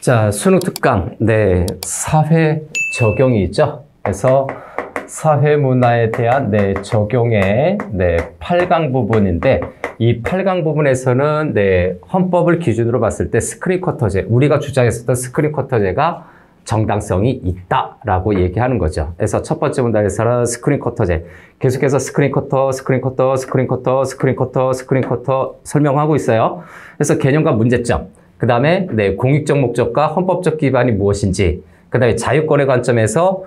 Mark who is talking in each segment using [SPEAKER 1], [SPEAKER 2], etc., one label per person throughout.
[SPEAKER 1] 자, 수능 특강, 사회 적용이 있죠. 그래서 사회 문화에 대한 적용의 8강 부분인데, 이 8강 부분에서는 헌법을 기준으로 봤을 때 스크린 쿼터제, 우리가 주장했었던 스크린 쿼터제가 정당성이 있다라고 얘기하는 거죠. 그래서 첫 번째 문단에서는 스크린 쿼터제, 계속해서 스크린 쿼터 설명하고 있어요. 그래서 개념과 문제점, 그 다음에 공익적 목적과 헌법적 기반이 무엇인지, 그 다음에 자유권의 관점에서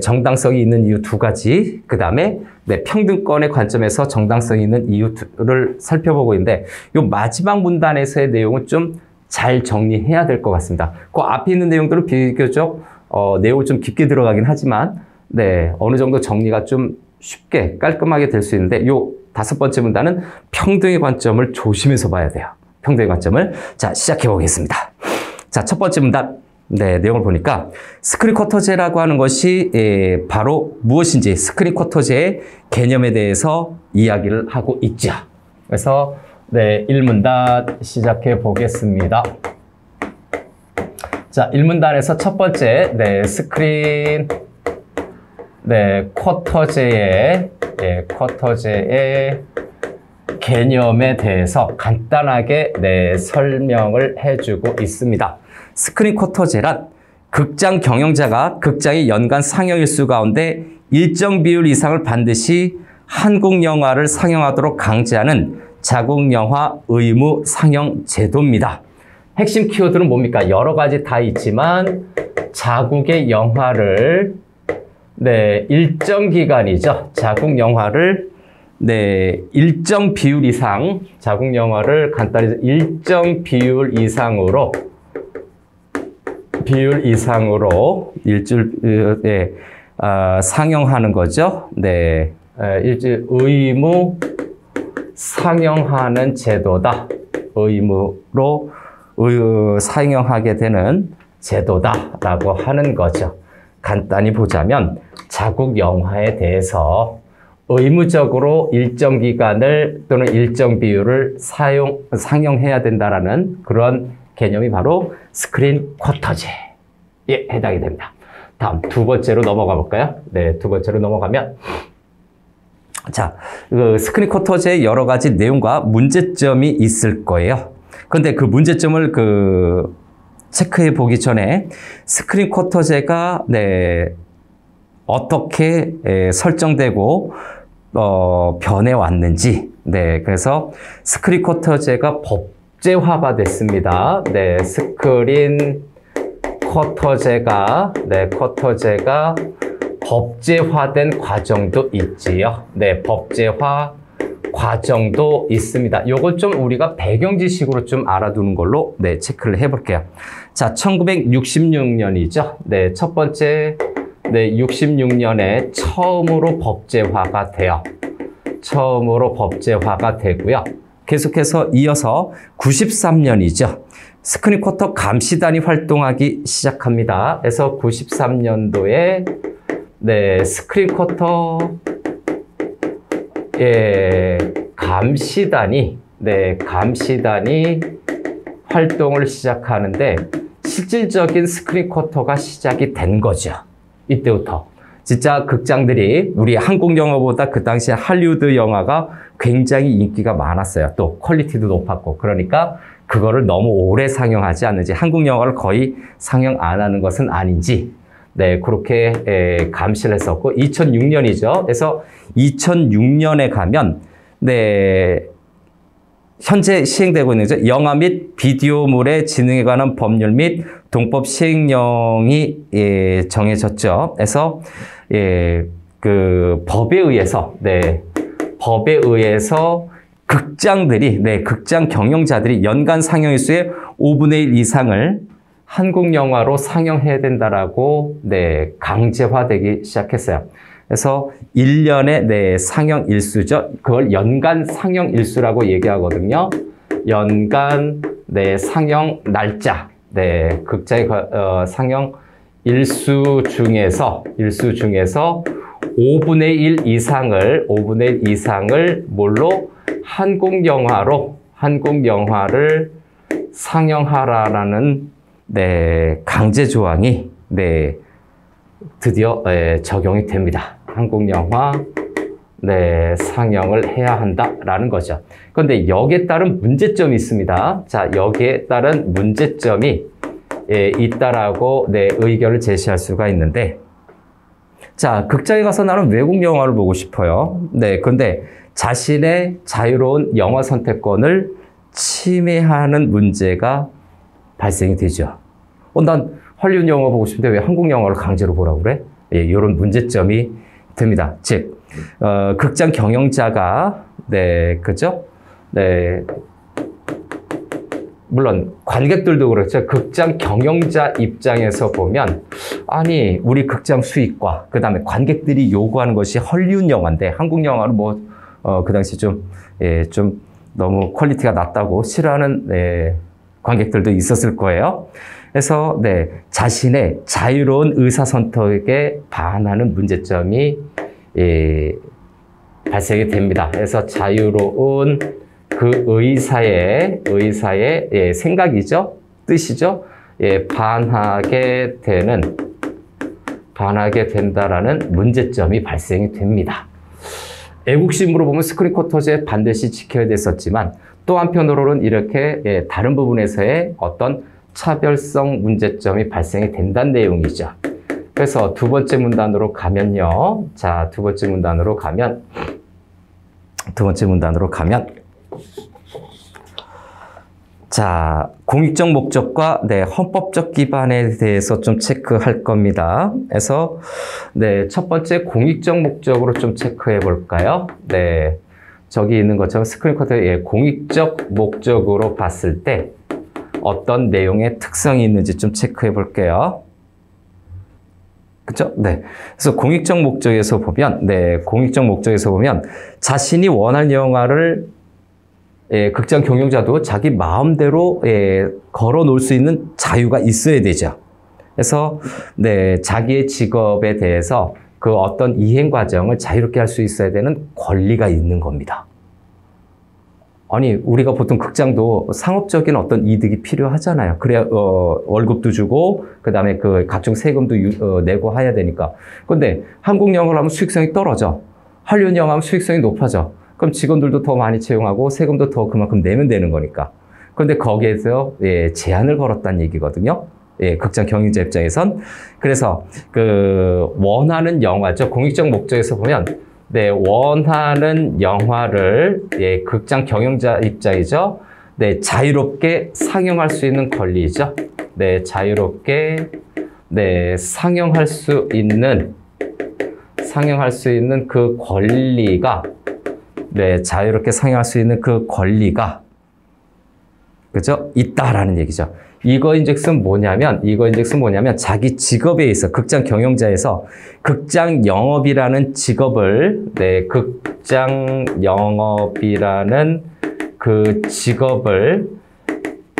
[SPEAKER 1] 정당성이 있는 이유 두 가지, 그 다음에 평등권의 관점에서 정당성이 있는 이유를 살펴보고 있는데, 이 마지막 문단에서의 내용은 좀 잘 정리해야 될 것 같습니다. 그 앞에 있는 내용들은 비교적 내용을 좀 깊게 들어가긴 하지만 어느 정도 정리가 좀 쉽게 깔끔하게 될 수 있는데, 요 다섯 번째 문단은 평등의 관점을 조심해서 봐야 돼요. 평등의 관점을. 자, 시작해 보겠습니다. 자, 첫 번째 문단 내용을 보니까 스크린 쿼터제라고 하는 것이 바로 무엇인지, 스크린 쿼터제의 개념에 대해서 이야기를 하고 있죠. 그래서 1문단 시작해 보겠습니다. 자, 1문단에서 첫 번째 스크린 쿼터제의 개념에 대해서 간단하게 설명을 해주고 있습니다. 스크린 쿼터제란 극장 경영자가 극장의 연간 상영 일수 가운데 일정 비율 이상을 반드시 한국 영화를 상영하도록 강제하는 자국영화 의무 상영 제도입니다. 핵심 키워드는 뭡니까? 여러 가지 다 있지만 자국의 영화를 일정 기간이죠. 자국 영화를 일정 비율 이상, 자국 영화를 간단히 일정 비율 이상으로 상영하는 거죠. 의무 상영하는 제도다. 의무로 상영하게 되는 제도다라고 하는 거죠. 간단히 보자면 자국 영화에 대해서 의무적으로 일정 기간을 또는 일정 비율을 상영해야 된다라는 그런 개념이 바로 스크린 쿼터제에 해당이 됩니다. 다음 두 번째로 넘어가 볼까요? 두 번째로 넘어가면, 자, 스크린 쿼터제의 여러 가지 내용과 문제점이 있을 거예요. 그런데 그 문제점을 체크해 보기 전에 스크린 쿼터제가 어떻게 설정되고 변해왔는지, 그래서 스크린 쿼터제가 법제화가 됐습니다. 스크린 쿼터제가 법제화된 과정도 있지요. 법제화 과정도 있습니다. 요걸 좀 우리가 배경 지식으로 좀 알아두는 걸로 체크를 해볼게요. 자, 1966년이죠. 첫 번째 66년에 처음으로 법제화가 돼요. 처음으로 법제화가 되고요. 계속해서 이어서 93년이죠. 스크린 쿼터 감시단이 활동하기 시작합니다. 그래서 93년도에 스크린 쿼터 감시단이 활동을 시작하는데, 실질적인 스크린 쿼터가 시작이 된 거죠. 이때부터 진짜 극장들이, 우리 한국 영화보다 그 당시에 할리우드 영화가 굉장히 인기가 많았어요. 또 퀄리티도 높았고, 그러니까 그거를 너무 오래 상영하지 않는지, 한국 영화를 거의 상영 안 하는 것은 아닌지 그렇게 감시를 했었고, 2006년이죠. 그래서 2006년에 가면 현재 시행되고 있는 거죠. 영화 및 비디오물의 진흥에 관한 법률 및 동법 시행령이 정해졌죠. 그래서 그 법에 의해서 극장들이, 극장 경영자들이 연간 상영 일수의 5분의 1 이상을 한국 영화로 상영해야 된다라고 강제화되기 시작했어요. 그래서 1년의 상영 일수죠. 그걸 연간 상영 일수라고 얘기하거든요. 연간 상영 날짜, 극장의 상영 일수 중에서 5분의 1 이상을 뭘로? 한국 영화를 상영하라라는 네, 강제 조항이 네, 드디어 적용이 됩니다. 한국 영화 네, 상영을 해야 한다라는 거죠. 그런데 여기에 따른 문제점이 있습니다. 자, 여기에 따른 문제점이 있다라고 네, 의견을 제시할 수가 있는데, 자, 극장에 가서 나는 외국 영화를 보고 싶어요. 네, 그런데 자신의 자유로운 영화 선택권을 침해하는 문제가 발생이 되죠. 난 헐리우드 영화 보고 싶은데 왜 한국 영화를 강제로 보라고 그래? 이런 문제점이 됩니다. 즉, 극장 경영자가, 네, 그죠? 네. 물론, 관객들도 그렇죠. 극장 경영자 입장에서 보면, 아니, 우리 극장 수익과, 그 다음에 관객들이 요구하는 것이 헐리우드 영화인데, 한국 영화는 뭐, 그 당시 좀 너무 퀄리티가 낮다고 싫어하는, 관객들도 있었을 거예요. 그래서, 네, 자신의 자유로운 의사선택에 반하는 문제점이, 발생이 됩니다. 그래서 자유로운 그 의사의 생각이죠, 뜻이죠. 반하게 된다라는 문제점이 발생이 됩니다. 애국심으로 보면 스크린 쿼터제 반드시 지켜야 됐었지만 또 한편으로는 이렇게 다른 부분에서의 어떤 차별성 문제점이 발생이 된다는 내용이죠. 그래서 두 번째 문단으로 가면요. 자, 두 번째 문단으로 가면 자, 공익적 목적과 네, 헌법적 기반에 대해서 좀 체크할 겁니다. 그래서 네, 첫 번째 공익적 목적으로 좀 체크해 볼까요? 네. 저기 있는 것처럼 스크린 쿼터에 공익적 목적으로 봤을 때 어떤 내용의 특성이 있는지 좀 체크해 볼게요. 그죠? 네. 그래서 공익적 목적에서 보면, 자신이 원하는 영화를 극장 경영자도 자기 마음대로 걸어 놓을 수 있는 자유가 있어야 되죠. 그래서 네, 자기의 직업에 대해서 그 어떤 이행 과정을 자유롭게 할 수 있어야 되는 권리가 있는 겁니다. 아니, 우리가 보통 극장도 상업적인 어떤 이득이 필요하잖아요. 그래야 월급도 주고 그다음에 그 각종 세금도 내고 해야 되니까. 근데 한국 영화를 하면 수익성이 떨어져. 할리우드 영화 하면 수익성이 높아져. 그럼 직원들도 더 많이 채용하고 세금도 더 그만큼 내면 되는 거니까. 그런데 거기에서 제한을 걸었다는 얘기거든요. 극장 경영자 입장에선. 그래서 그 원하는 영화죠. 공익적 목적에서 보면 네, 원하는 영화를 극장 경영자 입장이죠. 네, 자유롭게 상영할 수 있는 권리죠. 네, 자유롭게 상영할 수 있는 그 권리가 자유롭게 상영할 수 있는 그 권리가 그죠? 있다라는 얘기죠. 이거인즉슨 뭐냐면 자기 직업에 있어 극장 경영자에서 극장 영업이라는 직업을 극장 영업이라는 그 직업을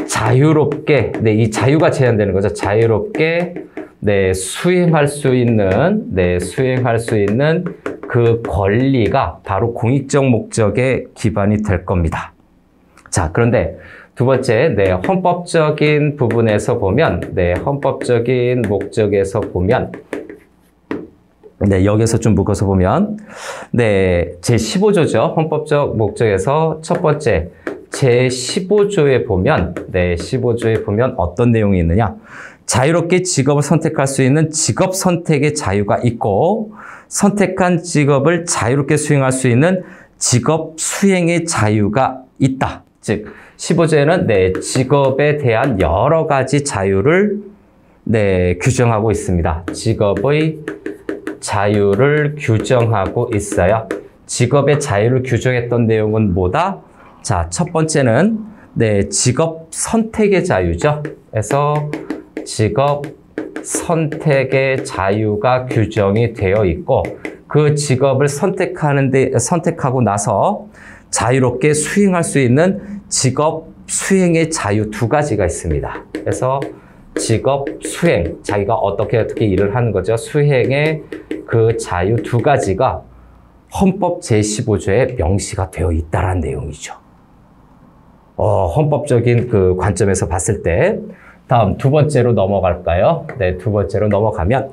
[SPEAKER 1] 자유롭게 이 자유가 제한되는 거죠. 자유롭게 수행할 수 있는 그 권리가 바로 공익적 목적의 기반이 될 겁니다. 자, 그런데 두 번째, 헌법적인 부분에서 보면, 헌법적인 목적에서 보면, 여기서 좀 묶어서 보면, 제15조죠. 헌법적 목적에서 첫 번째, 제15조에 보면, 15조에 보면 어떤 내용이 있느냐. 자유롭게 직업을 선택할 수 있는 직업 선택의 자유가 있고, 선택한 직업을 자유롭게 수행할 수 있는 직업 수행의 자유가 있다. 즉, 15조에는 직업에 대한 여러 가지 자유를 규정하고 있습니다. 직업의 자유를 규정하고 있어요. 직업의 자유를 규정했던 내용은 뭐다? 자, 첫 번째는 직업 선택의 자유죠. 그래서 직업 선택의 자유가 규정이 되어 있고 그 직업을 선택하고 나서 자유롭게 수행할 수 있는 직업 수행의 자유 두 가지가 있습니다. 그래서 직업 수행, 자기가 어떻게 일을 하는 거죠. 수행의 그 자유 두 가지가 헌법 제15조에 명시가 되어 있다는 내용이죠. 헌법적인 그 관점에서 봤을 때 다음 두 번째로 넘어갈까요? 네, 두 번째로 넘어가면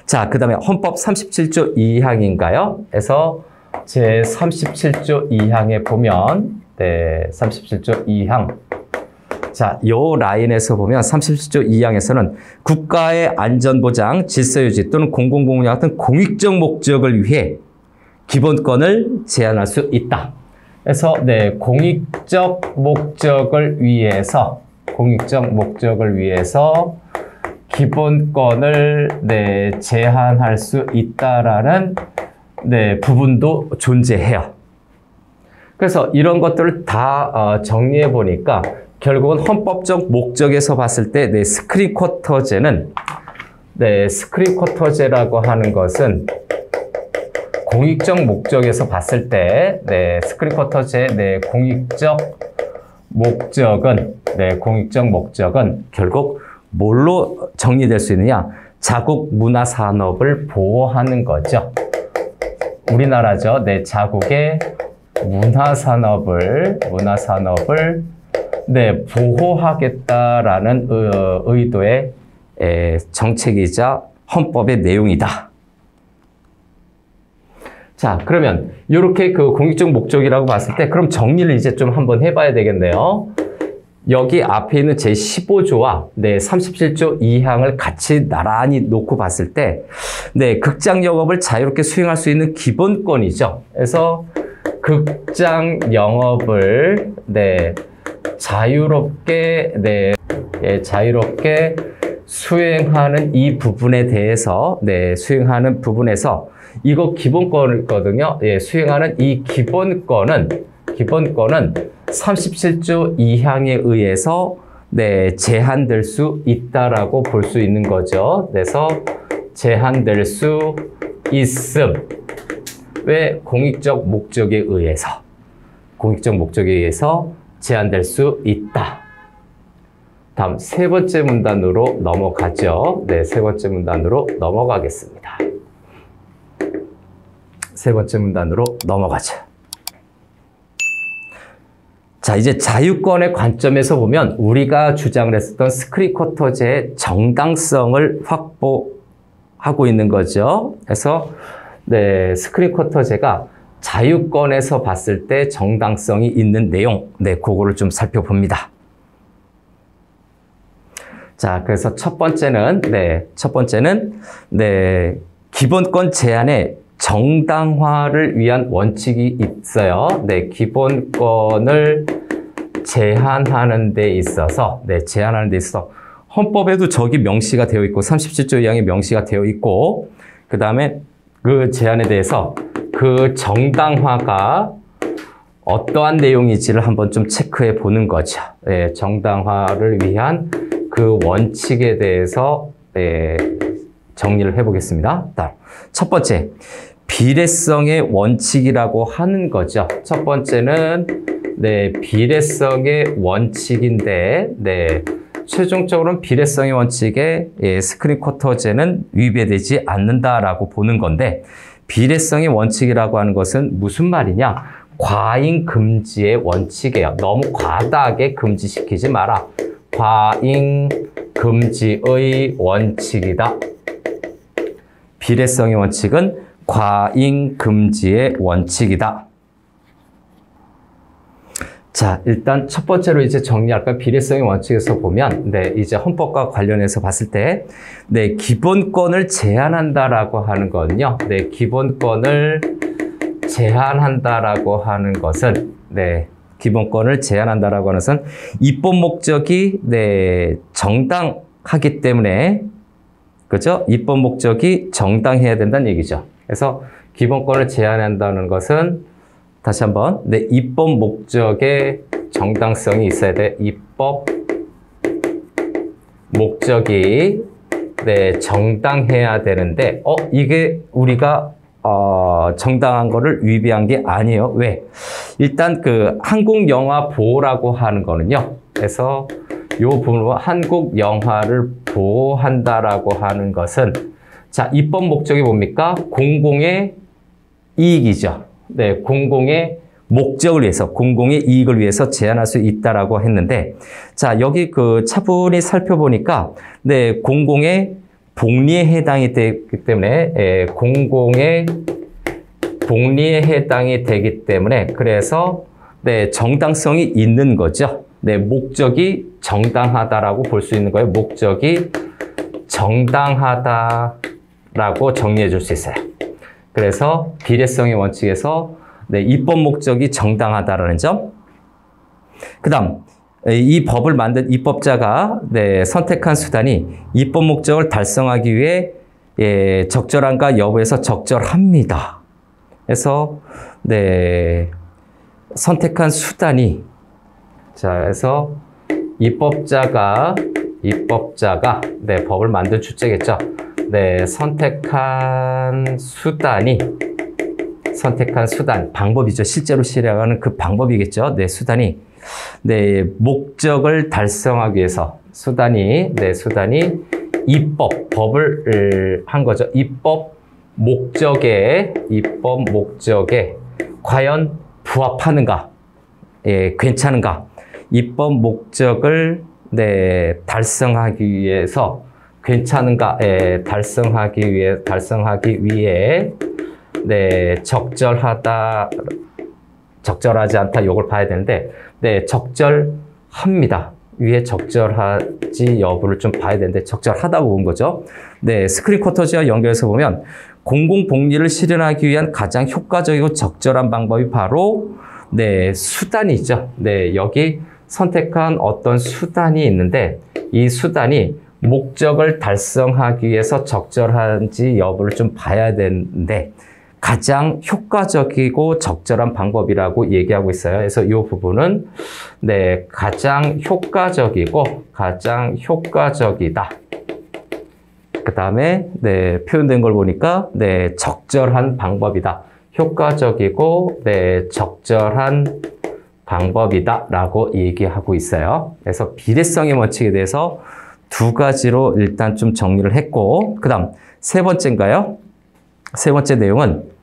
[SPEAKER 1] 자, 그 다음에 헌법 37조 2항인가요? 그래서 제 37조 2항에 보면 네, 37조 2항 자, 요 라인에서 보면 37조 2항에서는 국가의 안전보장, 질서유지 또는 공공공여 같은 공익적 목적을 위해 기본권을 제한할 수 있다. 그래서 네, 공익적 목적을 위해서 기본권을 네, 제한할 수 있다라는 네, 부분도 존재해요. 그래서 이런 것들을 다 정리해 보니까 결국은 헌법적 목적에서 봤을 때 네, 스크린 쿼터제라고 하는 것은 공익적 목적에서 봤을 때 네, 스크린 쿼터제 네, 공익적 목적은 결국 뭘로 정리될 수 있느냐? 자국 문화산업을 보호하는 거죠. 우리나라죠. 네, 자국의 문화산업을 네, 보호하겠다라는 의도의 정책이자 헌법의 내용이다. 자, 그러면 이렇게 그 공익적 목적이라고 봤을 때 그럼 정리를 이제 좀 한번 해봐야 되겠네요. 여기 앞에 있는 제15조와 네, 37조 2항을 같이 나란히 놓고 봤을 때 네, 극장 영업을 자유롭게 수행할 수 있는 기본권이죠. 그래서 극장 영업을 네, 자유롭게 수행하는 이 부분에 대해서 수행하는 부분에서 이거 기본권이거든요. 예, 수행하는 이 기본권은 37조 2항에 의해서 제한될 수 있다라고 볼 수 있는 거죠. 그래서 제한될 수 있음. 왜? 공익적 목적에 의해서 제한될 수 있다. 다음 세 번째 문단으로 넘어가죠. 네, 세 번째 문단으로 넘어가겠습니다. 세 번째 문단으로 넘어가죠. 자, 이제 자유권의 관점에서 보면 우리가 주장을 했었던 스크린 쿼터제의 정당성을 확보하고 있는 거죠. 그래서 네, 스크린 쿼터제가 자유권에서 봤을 때 정당성이 있는 내용, 네, 그거를 좀 살펴봅니다. 자, 그래서 첫 번째는 기본권 제한의 정당화를 위한 원칙이 있어요. 네, 기본권을 제한하는 데 있어서, 헌법에도 저기 명시가 되어 있고, 37조 2항에 명시가 되어 있고, 그 다음에 그 제한에 대해서 그 정당화가 어떠한 내용인지를 한번 좀 체크해 보는 거죠. 네, 정당화를 위한 그 원칙에 대해서 정리를 해보겠습니다. 첫 번째, 비례성의 원칙이라고 하는 거죠. 첫 번째는 비례성의 원칙인데, 최종적으로는 비례성의 원칙에 스크린 쿼터제는 위배되지 않는다라고 보는 건데, 비례성의 원칙이라고 하는 것은 무슨 말이냐? 과잉 금지의 원칙이에요. 너무 과다하게 금지시키지 마라. 과잉 금지의 원칙이다. 비례성의 원칙은 과잉 금지의 원칙이다. 자, 일단 첫 번째로 이제 정리할까요? 비례성의 원칙에서 보면, 이제 헌법과 관련해서 봤을 때, 기본권을 제한한다라고 하는 거는요, 기본권을 제한한다라고 하는 것은, 기본권을 제한한다라고 하는 것은 입법 목적이, 정당하기 때문에, 그죠? 입법 목적이 정당해야 된다는 얘기죠. 그래서 기본권을 제한한다는 것은 다시 한번, 입법 목적의 정당성이 있어야 돼. 입법 목적이, 정당해야 되는데, 이게 우리가, 정당한 거를 위배한 게 아니에요. 왜? 일단 그 한국 영화 보호라고 하는 거는요. 그래서 요 부분으로 한국 영화를 보호한다라고 하는 것은, 자, 입법 목적이 뭡니까? 공공의 이익이죠. 공공의 목적을 위해서, 공공의 이익을 위해서 제한할 수 있다라고 했는데, 자, 여기 그 차분히 살펴보니까, 네, 공공의 복리에 해당이 되기 때문에, 공공의 복리에 해당이 되기 때문에, 그래서, 네, 정당성이 있는 거죠. 네, 목적이 정당하다라고 볼 수 있는 거예요. 목적이 정당하다라고 정리해 줄 수 있어요. 그래서 비례성의 원칙에서 네, 입법 목적이 정당하다라는 점. 그 다음, 이 법을 만든 입법자가 네, 선택한 수단이 입법 목적을 달성하기 위해 예, 적절한가 여부에서 적절합니다. 그래서 네, 선택한 수단이 자, 그래서 입법자가 네, 법을 만든 주체겠죠. 네, 선택한 수단, 방법이죠. 실제로 실행하는 그 방법이겠죠. 네, 수단이 네, 목적을 달성하기 위해서 수단이 법을 한 거죠. 입법 목적에 과연 부합하는가? 예, 괜찮은가? 입법 목적을 네, 달성하기 위해서 괜찮은가? 예, 달성하기 위해 네, 적절하지 않다 요걸 봐야 되는데 네, 적절합니다. 위에 적절하지 여부를 좀 봐야 되는데 적절하다고 본 거죠. 네, 스크린 쿼터지와 연결해서 보면 공공복리를 실현하기 위한 가장 효과적이고 적절한 방법이 바로 네, 수단이죠. 네, 여기 선택한 어떤 수단이 있는데 이 수단이 목적을 달성하기 위해서 적절한지 여부를 좀 봐야 되는데 가장 효과적이고 적절한 방법이라고 얘기하고 있어요. 그래서 이 부분은 네, 가장 효과적이다. 그 다음에 네, 표현된 걸 보니까 네, 적절한 방법이다. 효과적이고 네, 적절한 방법이다 라고 얘기하고 있어요. 그래서 비례성의 원칙에 대해서 두 가지로 일단 좀 정리를 했고 그 다음 세 번째인가요? 세 번째 내용은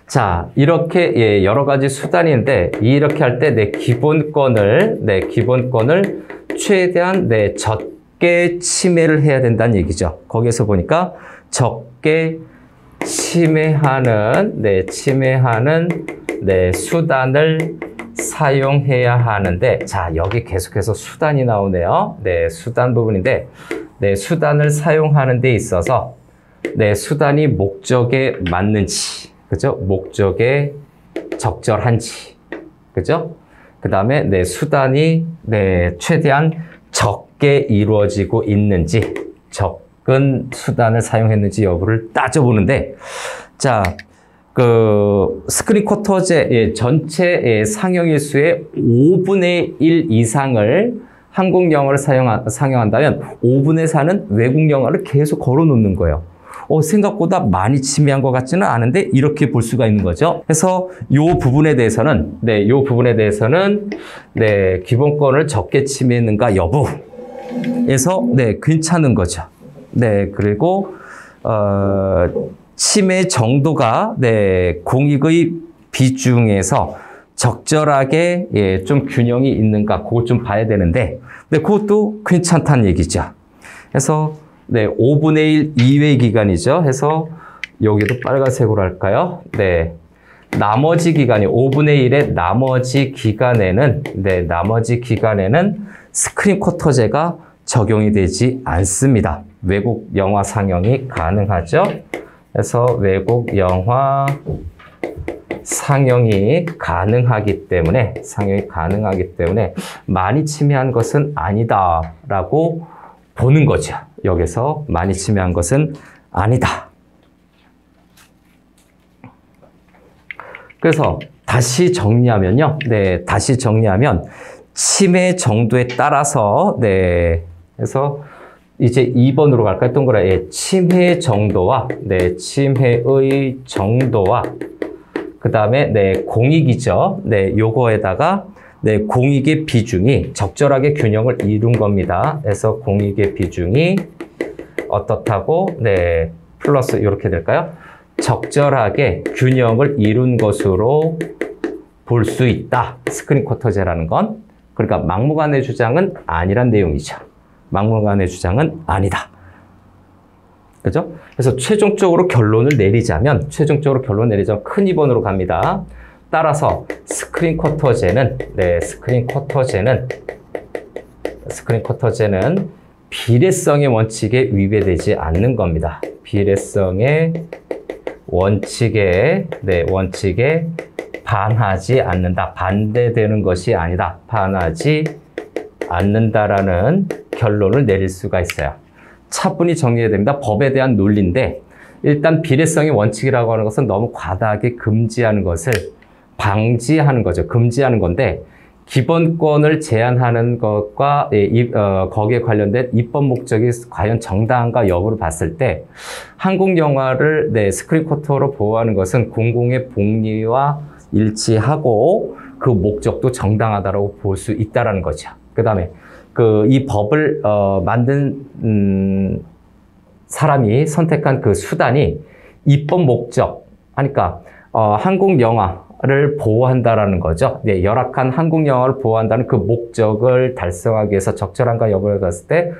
[SPEAKER 1] 자, 이렇게 예, 여러 가지 수단인데 이렇게 할 때 내 기본권을 최대한 적게 침해를 해야 된다는 얘기죠. 거기에서 보니까 적게 침해하는 수단을 사용해야 하는데 자, 여기 계속해서 수단이 나오네요. 네, 수단 부분인데 네, 수단을 사용하는 데 있어서 네, 수단이 목적에 맞는지 그죠? 목적에 적절한지 그죠? 그 다음에 네, 수단이 네, 최대한 적게 이루어지고 있는지 적은 수단을 사용했는지 여부를 따져보는데 자, 그 스크린 쿼터제 전체 상용일수의 5분의 1 이상을 한국 영어를 상용한다면 5분의 4는 외국 영어를 계속 걸어 놓는 거예요. 생각보다 많이 침해한 것 같지는 않은데 이렇게 볼 수가 있는 거죠. 그래서 이 부분에 대해서는 네, 기본권을 적게 침해했는가 여부에서 네, 괜찮은 거죠. 네, 그리고 침해 정도가 네, 공익의 비중에서 적절하게 예, 좀 균형이 있는가 그것 좀 봐야 되는데 네, 그것도 괜찮다는 얘기죠. 그래서 네, 5분의 1 이외 기간이죠. 해서 여기도 빨간색으로 할까요? 네. 나머지 기간이 5분의 1의 나머지 기간에는 스크린 쿼터제가 적용이 되지 않습니다. 외국 영화 상영이 가능하죠. 그래서 외국 영화 상영이 가능하기 때문에 많이 침해한 것은 아니다라고 보는 거죠. 여기서 많이 침해한 것은 아니다. 그래서 다시 정리하면요. 네, 다시 정리하면 침해 정도에 따라서 네, 그래서 이제 2번으로 갈까요? 동그라미. 예, 침해 정도와 침해의 정도와 그 다음에 네, 공익이죠. 네, 요거에다가 네, 공익의 비중이 적절하게 균형을 이룬 겁니다. 그래서 공익의 비중이 어떻다고? 네, 플러스 이렇게 될까요? 적절하게 균형을 이룬 것으로 볼 수 있다. 스크린 쿼터제라는 건. 그러니까 막무가내 주장은 아니란 내용이죠. 막무가내 주장은 아니다. 그죠? 그래서 최종적으로 결론을 내리자면 큰 2번으로 갑니다. 따라서 스크린 쿼터제는 비례성의 원칙에 위배되지 않는 겁니다. 비례성의 원칙에 반하지 않는다. 반대되는 것이 아니다. 반하지 않는다라는 결론을 내릴 수가 있어요. 차분히 정리해야 됩니다. 법에 대한 논리인데 일단 비례성의 원칙이라고 하는 것은 너무 과다하게 금지하는 것을 방지하는 거죠. 금지하는 건데 기본권을 제한하는 것과 거기에 관련된 입법 목적이 과연 정당한가 여부를 봤을 때 한국 영화를 스크린 쿼터로 보호하는 것은 공공의 복리와 일치하고 그 목적도 정당하다고 볼 수 있다는 거죠. 그 다음에 이 법을 만든 사람이 선택한 그 수단이 입법 목적, 그러니까 한국 영화를 보호한다라는 거죠. 열악한 한국 영화를 보호한다는 그 목적을 달성하기 위해서 적절한가 여부를 봤을 때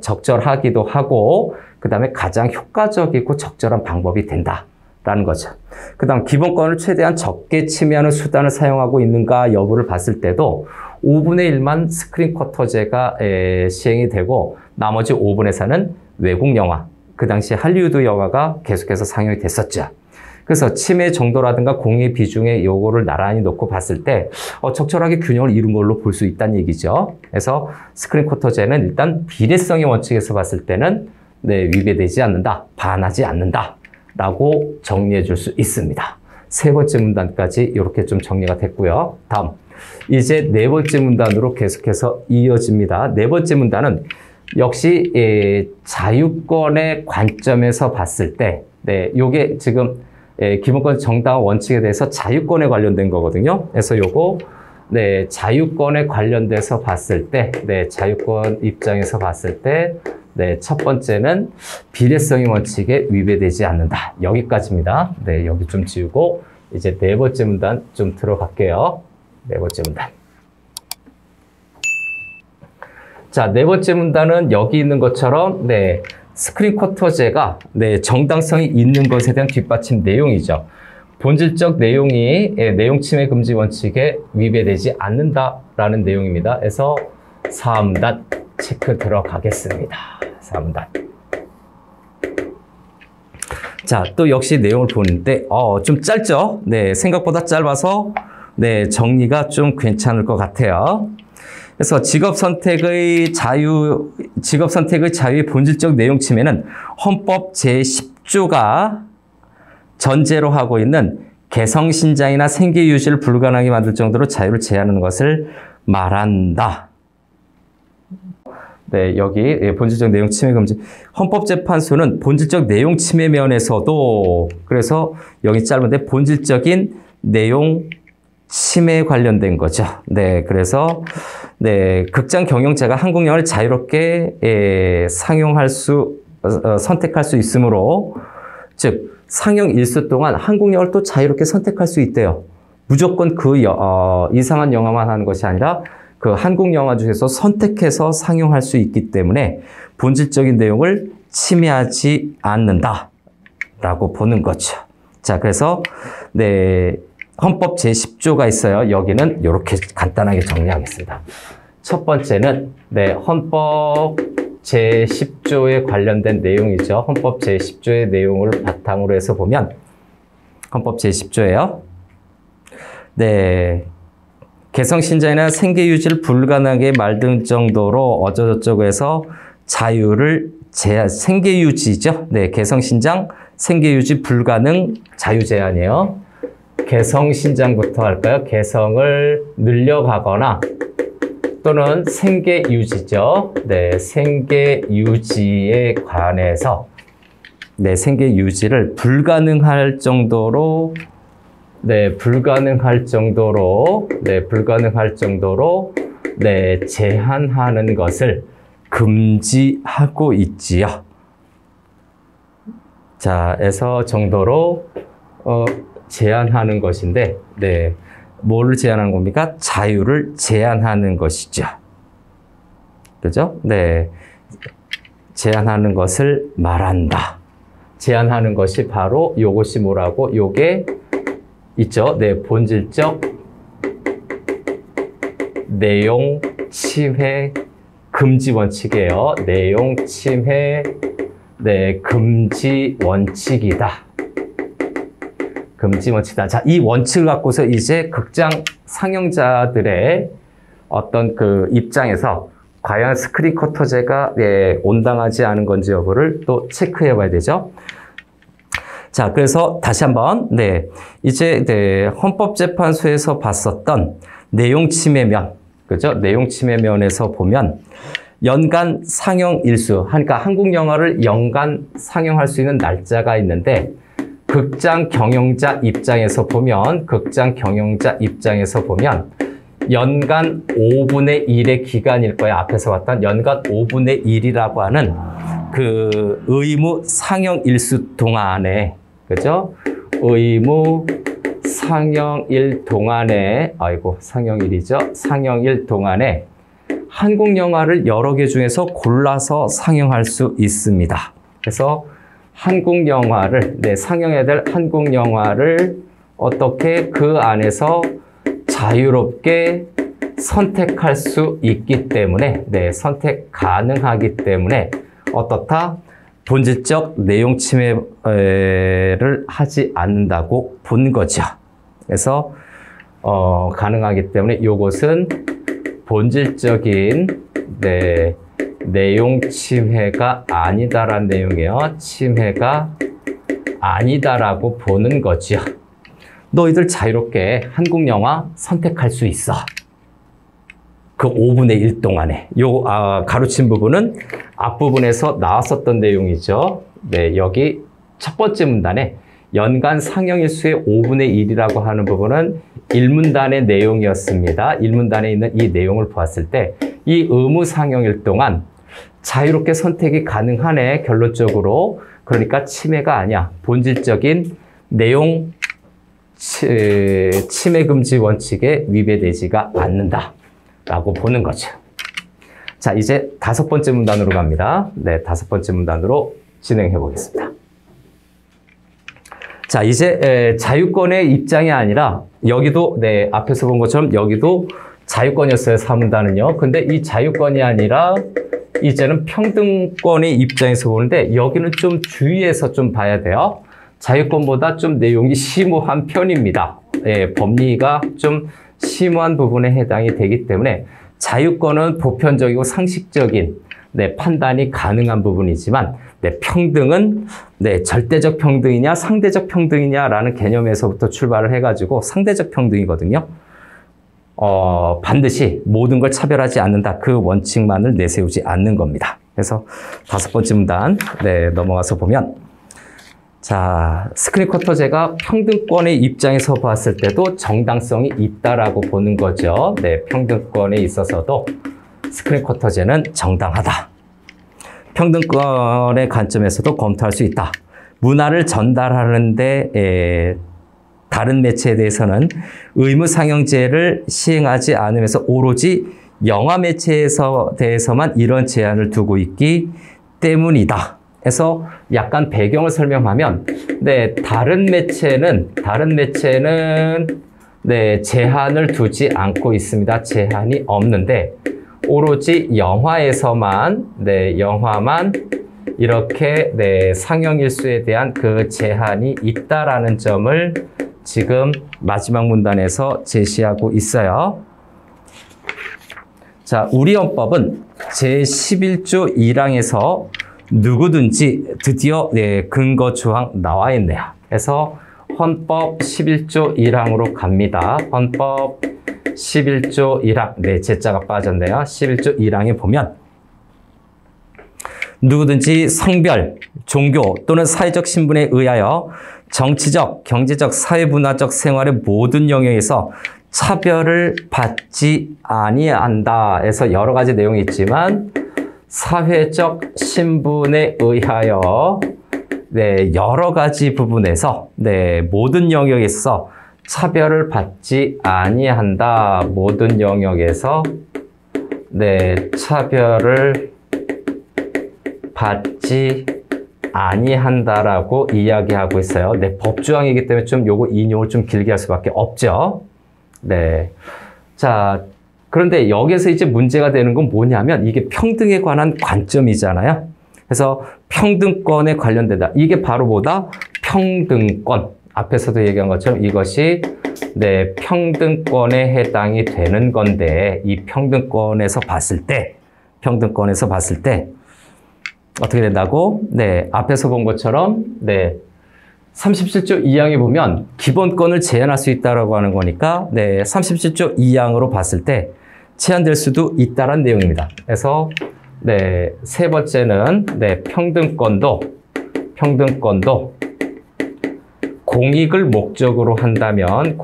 [SPEAKER 1] 적절하기도 하고 그 다음에 가장 효과적이고 적절한 방법이 된다라는 거죠. 그 다음 기본권을 최대한 적게 침해하는 수단을 사용하고 있는가 여부를 봤을 때도 5분의 1만 스크린 쿼터제가 시행이 되고 나머지 5분의 4는 외국 영화, 그 당시 할리우드 영화가 계속해서 상영이 됐었죠. 그래서 침해 정도라든가 공의 비중의 요거를 나란히 놓고 봤을 때 적절하게 균형을 이룬 걸로 볼 수 있다는 얘기죠. 그래서 스크린 쿼터제는 일단 비례성의 원칙에서 봤을 때는 위배되지 않는다, 반하지 않는다 라고 정리해 줄 수 있습니다. 세 번째 문단까지 이렇게 좀 정리가 됐고요. 다음 이제 네 번째 문단으로 계속해서 이어집니다. 네 번째 문단은 역시 자유권의 관점에서 봤을 때 요게 지금 기본권 정당화 원칙에 대해서 자유권에 관련된 거거든요. 그래서 요거 자유권에 관련돼서 봤을 때 자유권 입장에서 봤을 때 첫 번째는 비례성의 원칙에 위배되지 않는다. 여기까지입니다. 여기 좀 지우고 이제 네 번째 문단 좀 들어갈게요. 네 번째 문단. 자, 네 번째 문단은 여기 있는 것처럼 스크린 쿼터제가 정당성이 있는 것에 대한 뒷받침 내용이죠. 본질적 내용이 내용 침해 금지 원칙에 위배되지 않는다라는 내용입니다. 그래서 3단 체크 들어가겠습니다. 3단. 자, 또 역시 내용을 보는데 좀 짧죠? 생각보다 짧아서 정리가 좀 괜찮을 것 같아요. 그래서 직업 선택의 자유의 본질적 내용 침해는 헌법 제10조가 전제로 하고 있는 개성 신장이나 생계 유지를 불가능하게 만들 정도로 자유를 제한하는 것을 말한다. 여기 본질적 내용 침해 금지. 헌법재판소는 본질적 내용 침해 면에서도 그래서 여기 짧은데 본질적인 내용 침해에 관련된 거죠. 그래서 극장 경영자가 한국 영화를 자유롭게 선택할 수 있으므로 즉 상영 일수 동안 한국 영화를 또 자유롭게 선택할 수 있대요. 무조건 이상한 영화만 하는 것이 아니라 그 한국 영화 중에서 선택해서 상영할 수 있기 때문에 본질적인 내용을 침해하지 않는다라고 보는 거죠. 자, 그래서 헌법 제10조가 있어요. 여기는 이렇게 간단하게 정리하겠습니다. 첫 번째는 헌법 제10조에 관련된 내용이죠. 헌법 제10조의 내용을 바탕으로 해서 보면 헌법 제10조예요. 개성 신장이나 생계 유지를 불가능하게 만들 정도로 어쩌고저쩌고 해서 자유를 생계 유지죠. 개성 신장, 생계 유지 불가능 자유 제한이에요. 개성 신장부터 할까요? 개성을 늘려가거나 또는 생계 유지죠. 생계 유지에 관해서 생계 유지를 불가능할 정도로 제한하는 것을 금지하고 있지요. 자, 에서 정도로 제한하는 것인데, 네, 뭐를 제한하는 겁니까? 자유를 제한하는 것이죠. 그죠? 네, 제한하는 것을 말한다. 제한하는 것이 바로 요것이 뭐라고? 요게 있죠? 네, 본질적 내용 침해 금지 원칙이에요. 내용 침해 네, 금지 원칙이다. 금지 원칙이다. 자, 이 원칙을 갖고서 이제 극장 상영자들의 어떤 그 입장에서 과연 스크린 커터제가 예, 온당하지 않은 건지 여부를 또 체크해 봐야 되죠. 자, 그래서 다시 한번, 네, 이제, 네, 헌법재판소에서 봤었던 내용 침해면, 그죠? 내용 침해면에서 보면, 연간 상영 일수, 그러니까 한국 영화를 연간 상영할 수 있는 날짜가 있는데, 극장 경영자 입장에서 보면, 연간 5분의 1의 기간일 거예요. 앞에서 봤던 연간 5분의 1이라고 하는 그 의무 상영 일수 동안에, 그죠? 의무 상영일 동안에, 상영일이죠. 상영일 동안에 한국 영화를 여러 개 중에서 골라서 상영할 수 있습니다. 그래서 한국 영화를, 네, 상영해야 될 한국 영화를 어떻게 그 안에서 자유롭게 선택할 수 있기 때문에, 네, 선택 가능하기 때문에 어떻다? 본질적 내용 침해를 하지 않는다고 본 거죠. 그래서 가능하기 때문에 이것은 본질적인 네, 내용 침해가 아니다라는 내용이에요. 침해가 아니다라고 보는 거죠. 너희들 자유롭게 한국 영화 선택할 수 있어. 그 5분의 1 동안에. 가로친 부분은 앞부분에서 나왔었던 내용이죠. 네, 여기 첫 번째 문단에 연간 상영일수의 5분의 1이라고 하는 부분은 1문단의 내용이었습니다. 1문단에 있는 이 내용을 보았을 때 이 의무 상영일 동안 자유롭게 선택이 가능하네, 결론적으로. 그러니까 침해가 아니야. 본질적인 내용 침해 금지 원칙에 위배되지가 않는다라고 보는 거죠. 자, 이제 5번째 문단으로 갑니다. 네, 5번째 문단으로 진행해 보겠습니다. 자, 이제 자유권의 입장이 아니라 여기도 네, 앞에서 본 것처럼 여기도 자유권이었어요, 4문단은요. 근데 이 자유권이 아니라 이제는 평등권의 입장에서 보는데 여기는 좀 주의해서 좀 봐야 돼요. 자유권보다 좀 내용이 심오한 편입니다. 예, 법리가 좀 심오한 부분에 해당이 되기 때문에 자유권은 보편적이고 상식적인 네, 판단이 가능한 부분이지만 네, 평등은 네, 절대적 평등이냐 상대적 평등이냐라는 개념에서부터 출발을 해가지고 상대적 평등이거든요. 반드시 모든 걸 차별하지 않는다. 그 원칙만을 내세우지 않는 겁니다. 그래서 5번째 문단 네, 넘어가서 보면 자, 스크린 커터제가 평등권의 입장에서 봤을 때도 정당성이 있다라고 보는 거죠. 네, 평등권에 있어서도 스크린 커터제는 정당하다. 평등권의 관점에서도 검토할 수 있다. 문화를 전달하는데 다른 매체에 대해서는 의무 상영제를 시행하지 않으면서 오로지 영화 매체에서 대해서만 이런 제한을 두고 있기 때문이다. 그래서 약간 배경을 설명하면, 네, 다른 매체는 네, 제한을 두지 않고 있습니다. 제한이 없는데 오로지 영화에서만, 네, 영화만 이렇게 네, 상영 일수에 대한 그 제한이 있다라는 점을 지금 마지막 문단에서 제시하고 있어요. 자, 우리 헌법은 제11조 1항에서 누구든지 드디어 네, 근거 조항 나와 있네요. 그래서 헌법 11조 1항으로 갑니다. 헌법 11조 1항, 네, 제자가 빠졌네요. 11조 1항에 보면 누구든지 성별, 종교 또는 사회적 신분에 의하여 정치적, 경제적, 사회문화적 생활의 모든 영역에서 차별을 받지 아니한다 해서 여러 가지 내용이 있지만 사회적 신분에 의하여 네, 여러 가지 부분에서 네, 모든 영역에서 차별을 받지 아니한다. 모든 영역에서 네, 차별을 받지 아니한다라고 이야기하고 있어요. 네, 법조항이기 때문에 좀 요거 인용을 좀 길게 할 수밖에 없죠. 네. 자, 그런데 여기서 이제 문제가 되는 건 뭐냐면 이게 평등에 관한 관점이잖아요. 그래서 평등권에 관련되다. 이게 바로 뭐다? 평등권. 앞에서도 얘기한 것처럼 이것이 네, 평등권에 해당이 되는 건데 이 평등권에서 봤을 때 어떻게 된다고? 네, 앞에서 본 것처럼 네, 37조 2항에 보면 기본권을 제한할 수 있다라고 하는 거니까 네, 37조 2항으로 봤을 때 제한될 수도 있다라는 내용입니다. 그래서 네, 세 번째는 네, 평등권도 공익을 목적으로 한다면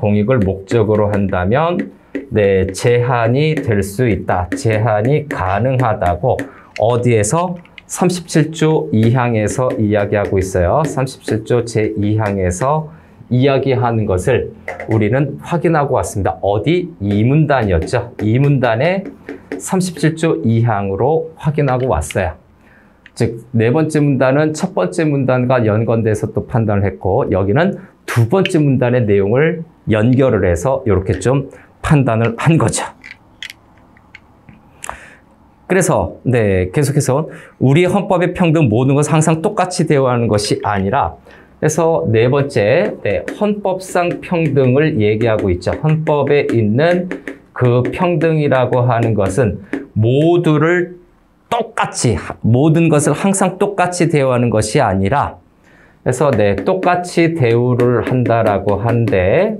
[SPEAKER 1] 네, 제한이 될 수 있다. 제한이 가능하다고 어디에서? 37조 2항에서 이야기하고 있어요. 37조 제2항에서 이야기하는 것을 우리는 확인하고 왔습니다. 어디? 이 문단이었죠. 이 문단에 37조 2항으로 확인하고 왔어요. 즉, 네 번째 문단은 첫 번째 문단과 연관돼서 또 판단을 했고, 여기는 두 번째 문단의 내용을 연결을 해서 이렇게 좀 판단을 한 거죠. 그래서 네, 계속해서 우리 헌법의 평등 모든 것을 항상 똑같이 대우하는 것이 아니라 그래서 네 번째 네, 헌법상 평등을 얘기하고 있죠. 헌법에 있는 그 평등이라고 하는 것은 모두를 똑같이 모든 것을 항상 똑같이 대우하는 것이 아니라 그래서 네, 똑같이 대우를 한다라고 한데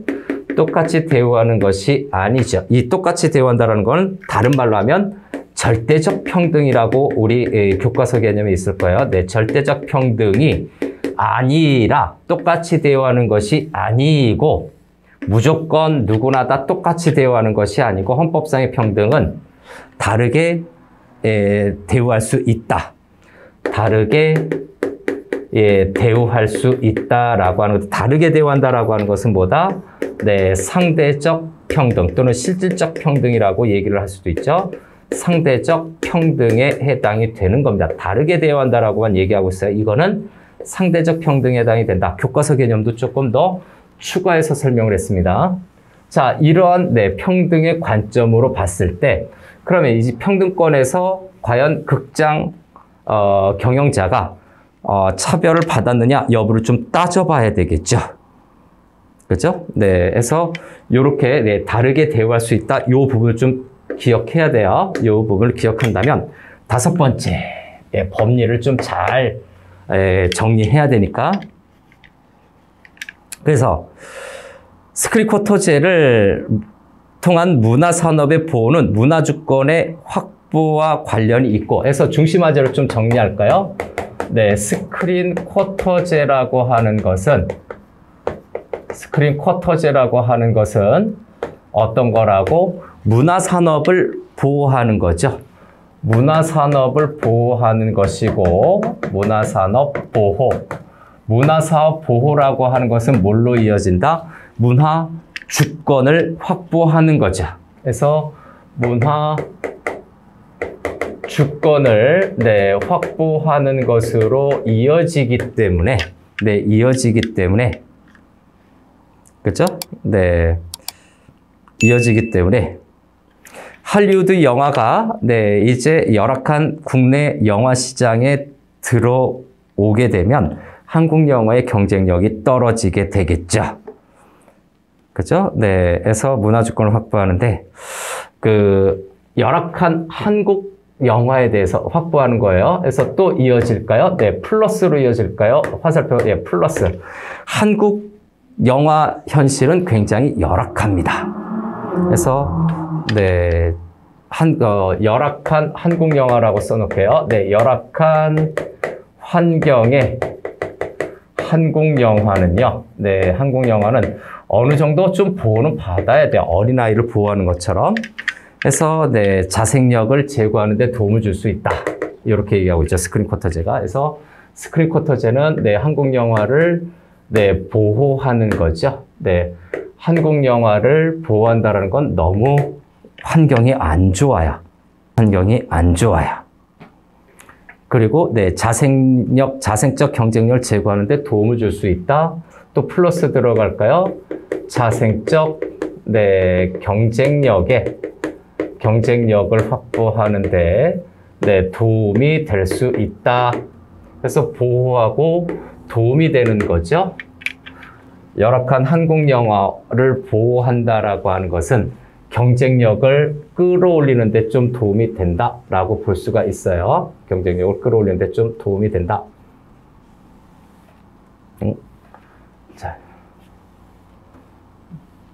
[SPEAKER 1] 똑같이 대우하는 것이 아니죠. 이 똑같이 대우한다라는 건 다른 말로 하면 절대적 평등이라고 우리 교과서 개념에 있을 거예요. 네, 절대적 평등이 아니라 똑같이 대우하는 것이 아니고 무조건 누구나 다 똑같이 대우하는 것이 아니고 헌법상의 평등은 다르게 대우할 수 있다. 다르게 대우할 수 있다라고 하는 것, 다르게 대우한다라고 하는 것은 뭐다? 네, 상대적 평등 또는 실질적 평등이라고 얘기를 할 수도 있죠. 상대적 평등에 해당이 되는 겁니다. 다르게 대우한다라고만 얘기하고 있어요. 이거는 상대적 평등에 해당이 된다. 교과서 개념도 조금 더 추가해서 설명을 했습니다. 자, 이러한 네, 평등의 관점으로 봤을 때 그러면 이 평등권에서 과연 극장 경영자가 차별을 받았느냐 여부를 좀 따져봐야 되겠죠. 그렇죠? 네, 그래서 이렇게 네, 다르게 대우할 수 있다. 이 부분을 좀 기억해야 돼요. 이 부분을 기억한다면 다섯 번째 법리를 좀 잘 정리해야 되니까. 그래서 스크린-쿼터제를 통한 문화산업의 보호는 문화주권의 확보와 관련이 있고 그래서 중심화제를 좀 정리할까요? 네, 스크린-쿼터제라고 하는 것은 어떤 거라고? 문화산업을 보호하는 거죠. 문화산업을 보호하는 것이고 문화산업 보호. 문화사업 보호라고 하는 것은 뭘로 이어진다? 문화 주권을 확보하는 거죠. 그래서 문화 주권을 네, 확보하는 것으로 이어지기 때문에 그렇죠? 네. 이어지기 때문에 할리우드 영화가 네, 이제 열악한 국내 영화 시장에 들어오게 되면 한국 영화의 경쟁력이 떨어지게 되겠죠. 그죠? 네. 그래서 문화주권을 확보하는데, 열악한 한국 영화에 대해서 확보하는 거예요. 그래서 또 이어질까요? 네. 플러스로 이어질까요? 화살표, 예, 플러스. 한국 영화 현실은 굉장히 열악합니다. 그래서, 네. 열악한 한국 영화라고 써놓게요. 네. 열악한 환경에 한국 영화는요. 네. 한국 영화는 어느 정도 좀 보호는 받아야 돼요. 어린아이를 보호하는 것처럼. 그래서 네, 자생력을 제고하는 데 도움을 줄 수 있다. 이렇게 얘기하고 있죠. 스크린-쿼터제가. 그래서 스크린 쿼터제는 네, 한국 영화를 네, 보호하는 거죠. 네, 한국 영화를 보호한다는 건 너무 환경이 안 좋아요. 환경이 안 좋아요. 그리고 네, 자생적 경쟁력을 제고하는 데 도움을 줄 수 있다. 또 플러스 들어갈까요? 자생적 네, 경쟁력을 확보하는데 네, 도움이 될 수 있다. 그래서 보호하고 도움이 되는 거죠. 열악한 한국 영화를 보호한다라고 하는 것은 경쟁력을 끌어올리는 데 좀 도움이 된다라고 볼 수가 있어요. 경쟁력을 끌어올리는 데 좀 도움이 된다. 자,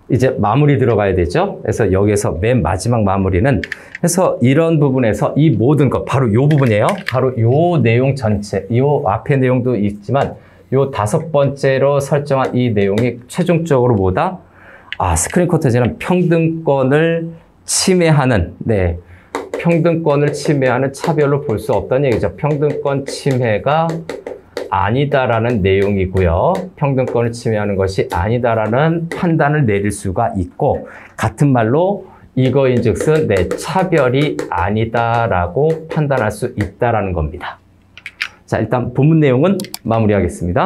[SPEAKER 1] 이제 마무리 들어가야 되죠. 그래서 여기서 맨 마지막 마무리는 그래서 이런 부분에서 이 모든 것 바로 이 부분이에요. 바로 이 내용 전체, 이 앞에 내용도 있지만 이 5번째로 설정한 이 내용이 최종적으로 뭐다? 스크린 쿼터제는 평등권을 침해하는, 네, 평등권을 침해하는 차별로 볼 수 없다는 얘기죠. 평등권 침해가 아니다라는 내용이고요. 평등권을 침해하는 것이 아니다라는 판단을 내릴 수가 있고, 같은 말로 이거인즉슨 네, 차별이 아니다라고 판단할 수 있다라는 겁니다. 자, 일단 본문 내용은 마무리하겠습니다.